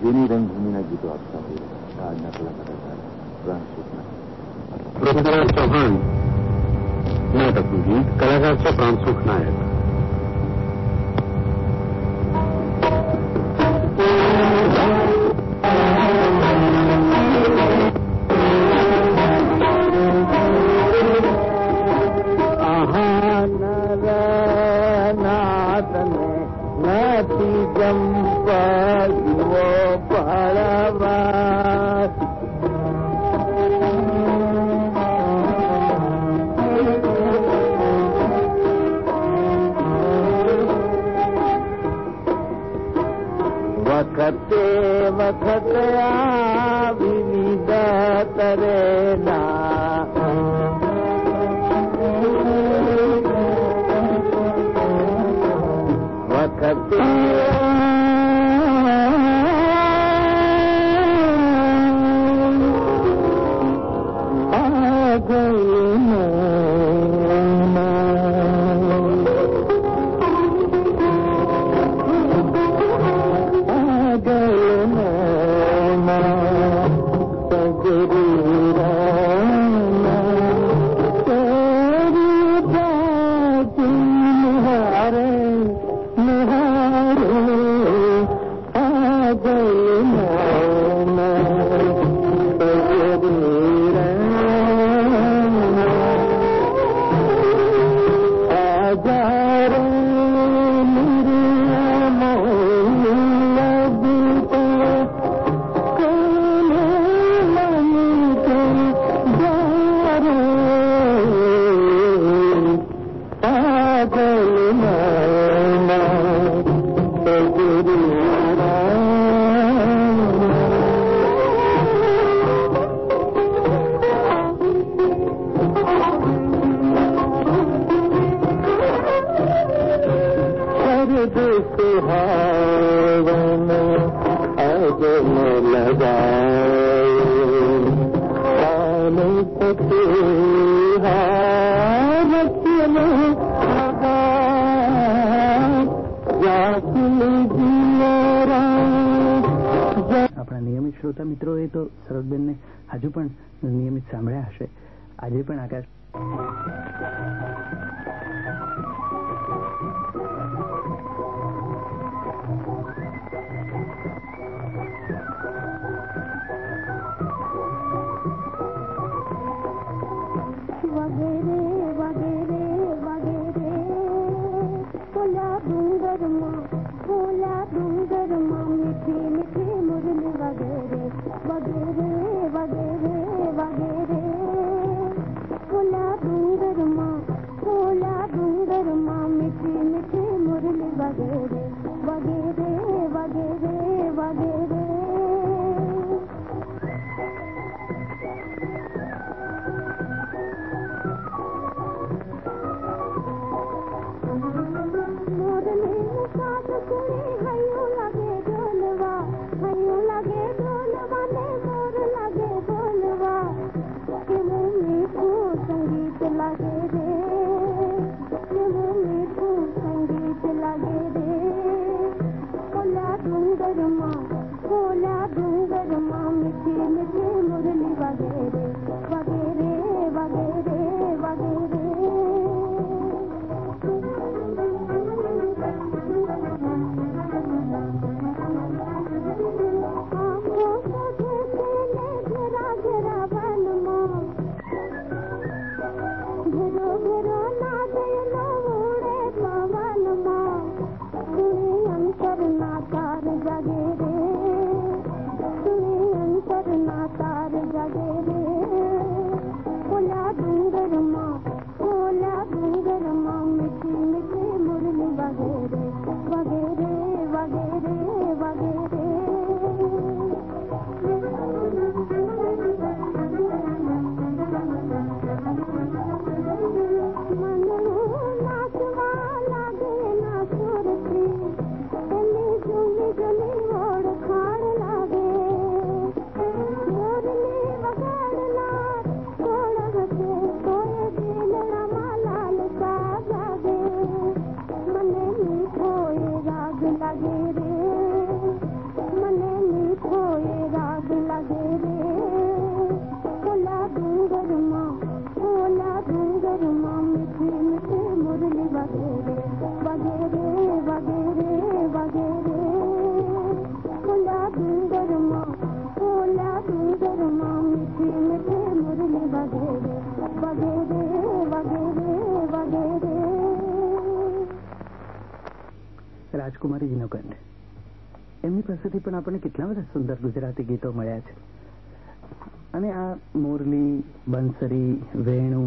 જેની રંગભૂમિના ગીતો આપતા હોય આજના કલાકાર પ્રાણસુખના. પૃથ્વીરાજ ચૌહાણ નાટકનું ગીત, કલાકાર છે પ્રાણસુખ નાયક. વખતે વખતે વિવિધ તરેના વખતે આપણા નિયમિત શ્રોતા મિત્રોએ તો સરોજબેનને હજુ પણ નિયમિત સાંભળ્યા હશે. આજે પણ આકાશ वगैरह રાજકુમારીજીનો કંઠ. એમની પાસેથી પણ આપણને કેટલા બધા સુંદર ગુજરાતી ગીતો મળ્યા છે. અને આ મોરલી, બંસરી, વેણુ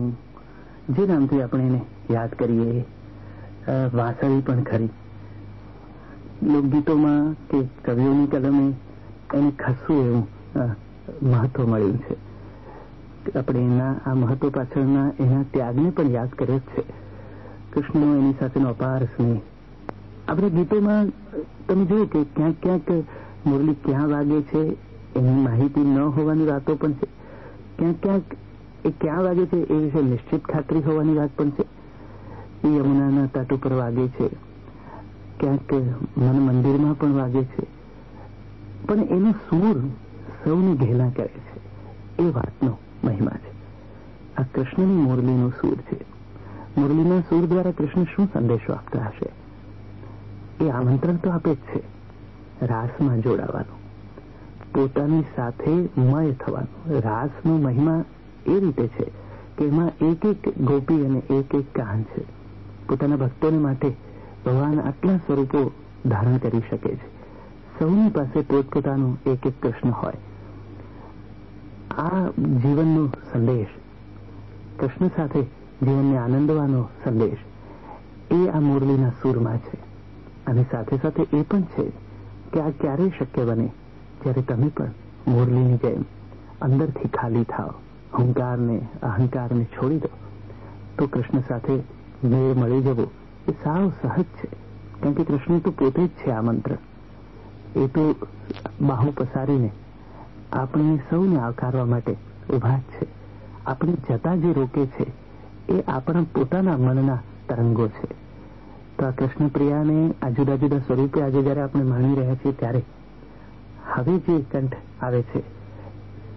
જે નામથી આપણે એને યાદ કરીએ, વાંસળી પણ ખરી. લોકગીતોમાં કે કવિઓની કલમે એને ખાસું એવું મહત્વ મળ્યું છે. આપણે એના આ મહત્વ પાછળના એના ત્યાગને પણ યાદ કર્યો જ છે. કૃષ્ણનો એની સાથેનો અપાર સ્નેહ. આપણે ગીતોમાં તમે જોયું કે ક્યાંક ક્યાંક મુરલી ક્યાં વાગે છે એની માહિતી ન હોવાની વાતો પણ છે. ક્યાંક ક્યાંક એ ક્યાં વાગે છે એ વિશે નિશ્ચિત ખાતરી હોવાની વાત પણ છે. એ યમુનાના તટ ઉપર વાગે છે, ક્યાંક મન મંદિરમાં પણ વાગે છે, પણ એનો સૂર સૌને ઘેલા કરે છે. એ વાતનો મહિમા છે. આ કૃષ્ણની મુરલીનો સૂર છે. મુરલીના સૂર દ્વારા કૃષ્ણ શું સંદેશો આપતા હશે? એ આમંત્રણ તો આપે જ છે રાસમાં જોડાવાનું, પોતાની સાથે મય થવાનું. રાસનો મહિમા એ રીતે છે કે એમાં એક એક ગોપી અને એક એક કાન છે. પોતાના ભક્તોને માટે ભગવાન આટલા સ્વરૂપો ધારણ કરી શકે છે. સૌની પાસે પોતપોતાનું એક એક કૃષ્ણ હોય. આ જીવનનો સંદેશ, કૃષ્ણ સાથે જીવનને આનંદવાનો સંદેશ, એ આ મુરલીના સૂરમાં છે. અને સાથે સાથે એ પણ છે કે આ ક્યારે શક્ય બને જ્યારે તમે પણ મુરલીની જેમ અંદરથી ખાલી થાવ, અહંકારને છોડી દો, તો કૃષ્ણ સાથે મેળ મળી જવો એ સાવ સહજ છે. કારણ કે કૃષ્ણ તો પોતે જ છે આમંત્રણ. એ તો બાહુ પસારીને આપણે સૌને આવકારવા માટે ઉભા જ છે. આપણે જતા જે રોકે છે એ આપણા પોતાના મનના તરંગો છે. તો આ કૃષ્ણ પ્રિયાને આ જુદા જુદા સ્વરૂપે આજે જયારે આપણે માણી રહ્યા છીએ ત્યારે હવે જે કંઠ આવે છે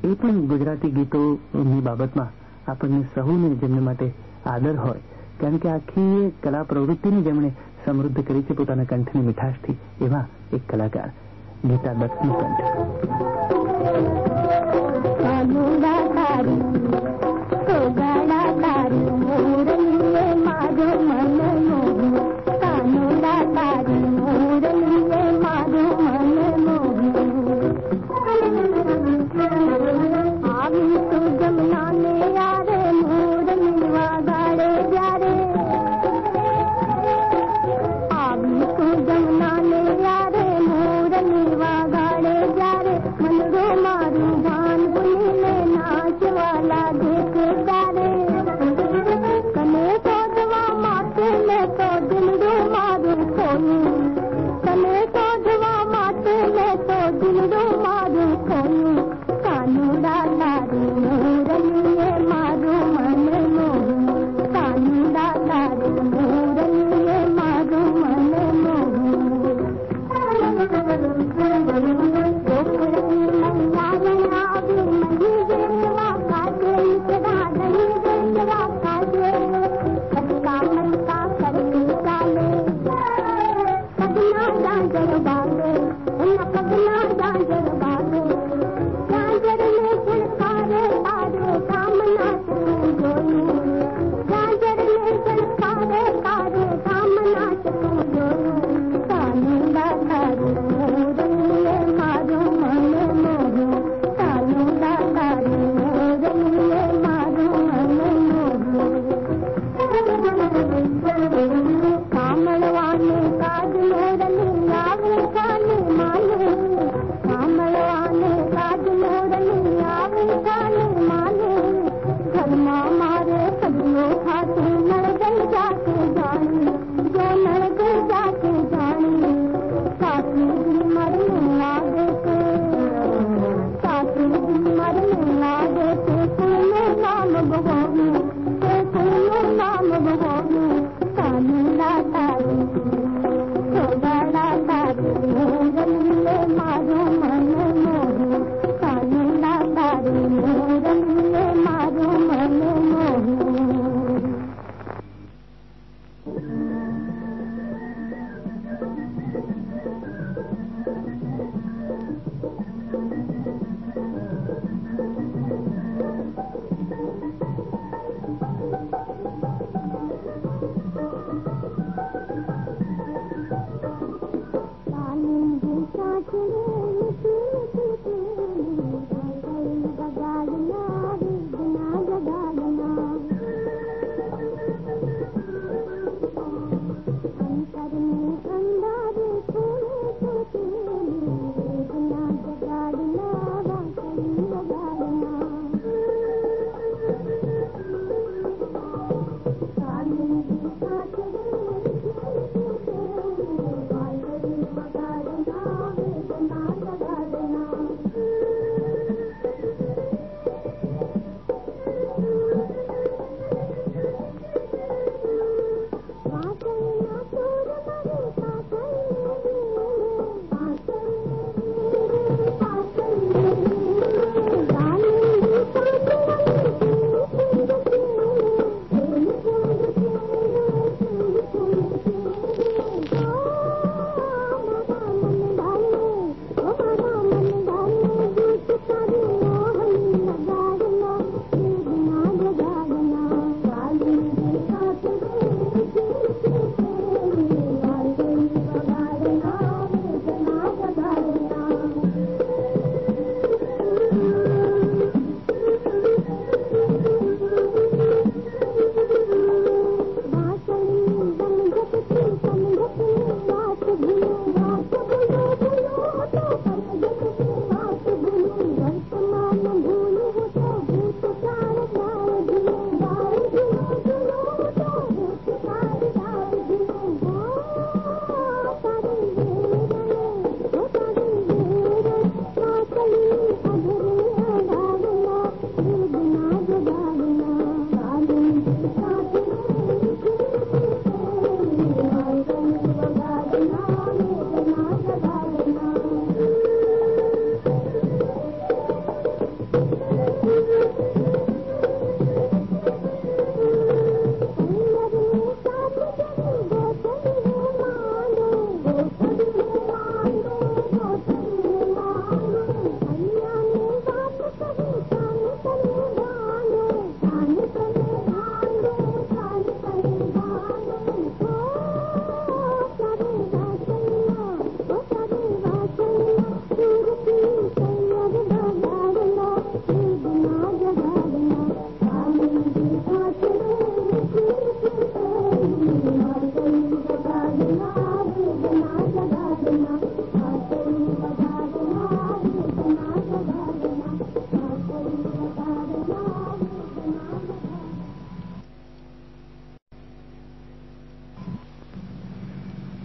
એ પણ ગુજરાતી ગીતોની બાબતમાં આપણને સૌને જેમને માટે આદર હોય. કારણ કે આખી કલા પ્રવૃત્તિને જેમણે સમૃદ્ધ કરી છે પોતાના કંઠની મીઠાશથી, એવા એક કલાકાર ગીતા દત્તનો કંઠ.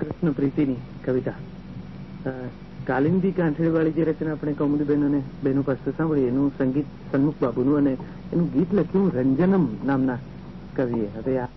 કૃષ્ણ પ્રીતિની કવિતા કાલિંદી કાંઠળીવાળી જે રચના આપણે કૌમુદીબેન અને બહેનો પાસે સાંભળી એનું સંગીત સન્મુખ બાબુનું અને એનું ગીત લખ્યું રંજનમ નામના કવિએ. હવે આ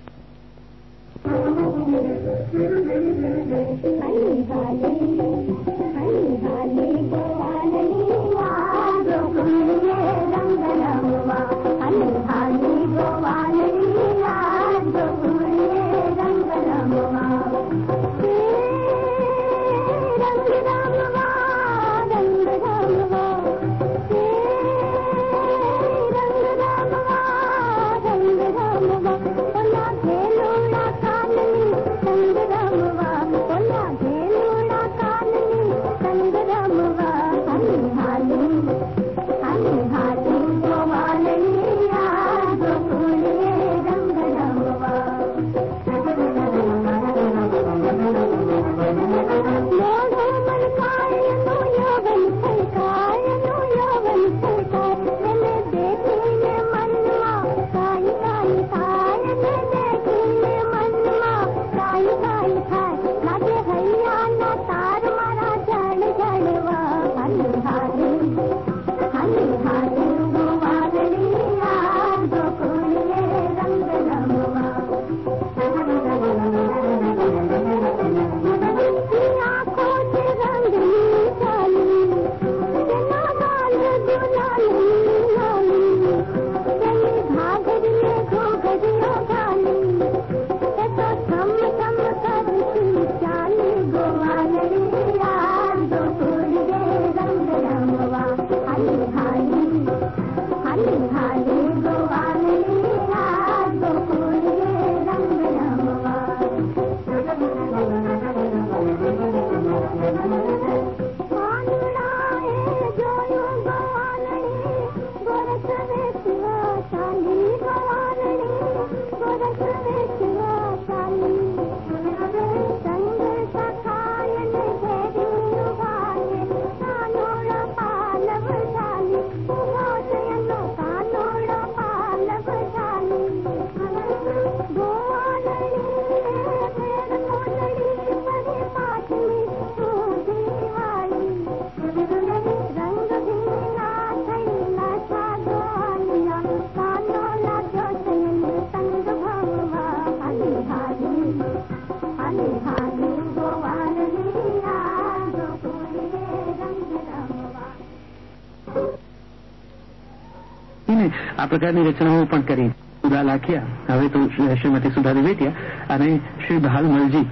આ પ્રકારની રચનાઓ પણ કરી. સુધા લાખિયા, હવે તો શ્રીમતી સુધા દિવેટિયા અને શ્રી ભાલમલજી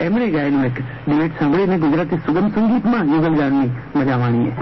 એમણે ગાયનું એક ડિબેટ સાંભળીને ગુજરાતી સુગમ સંગીતમાં યુગલગાનની મજા માણીએ.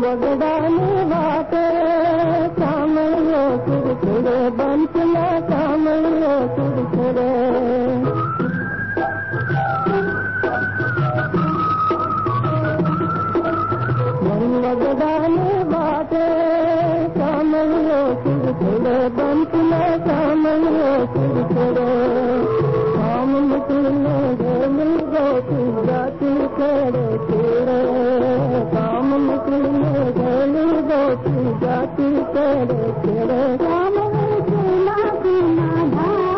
बगदानी बाटे सामयो सुरसुरे बंसला सामयो सुरसुरे बगदानी बाटे सामयो सुरसुरे बंसला सामयो सुरसुरे शाम निकलने मिल गो जाती तेरे तेरे शाम निकलने मिल गो जाती तेरे तेरे शाम सुना सुना धाम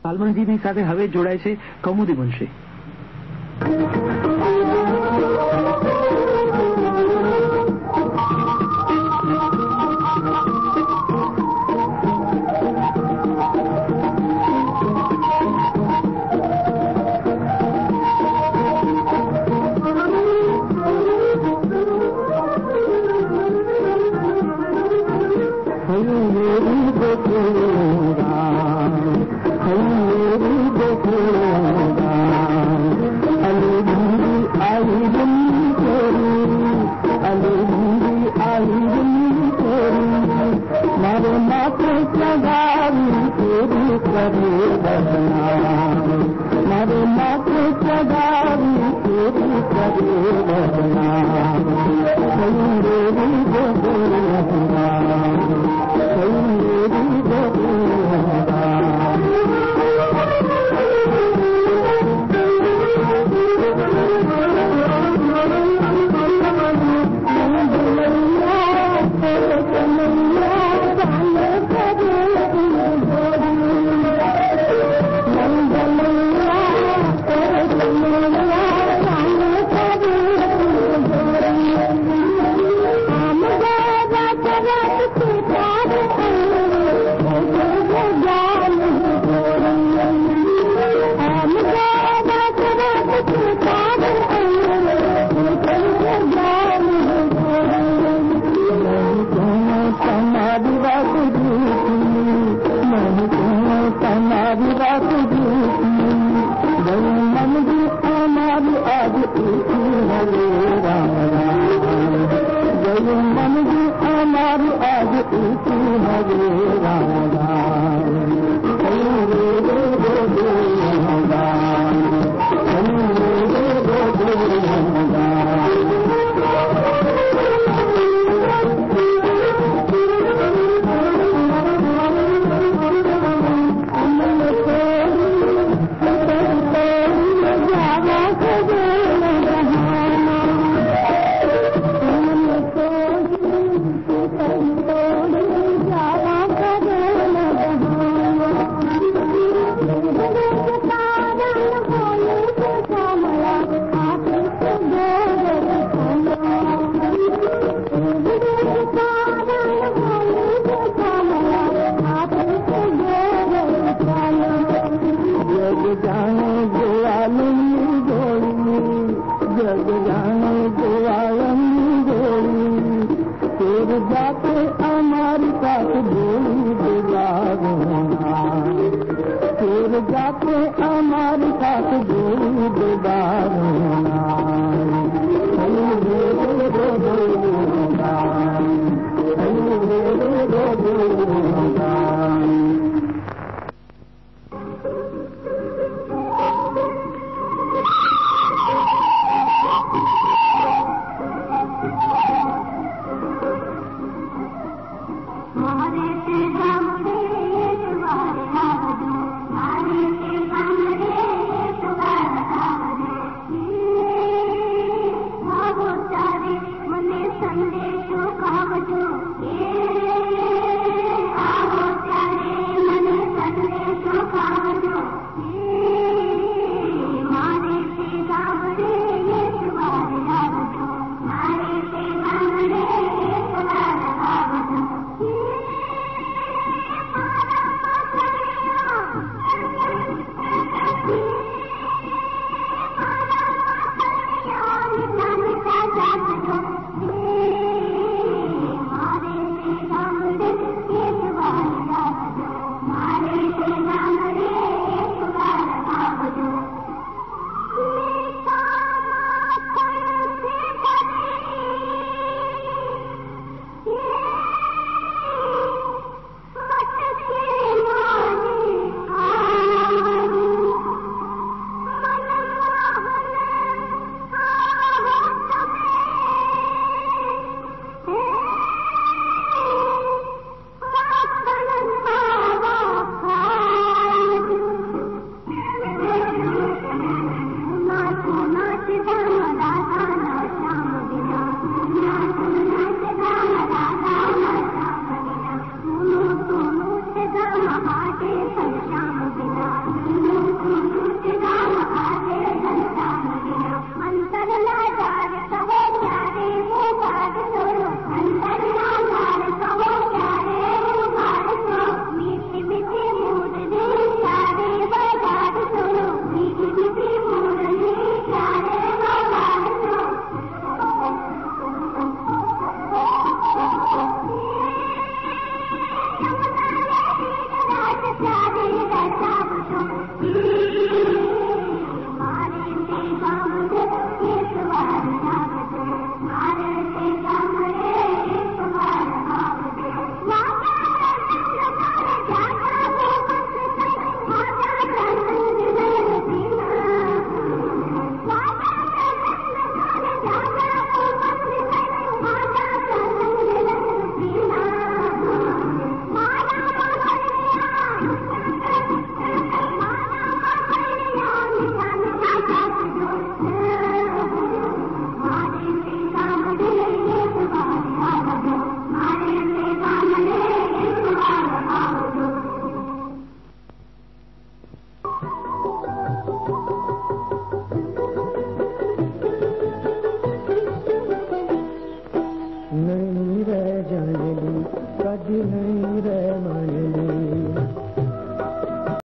સાલમનજીની સાથે હવે જોડાય છે કૌમુદી મુનશી. जाते हमारे साथ दूध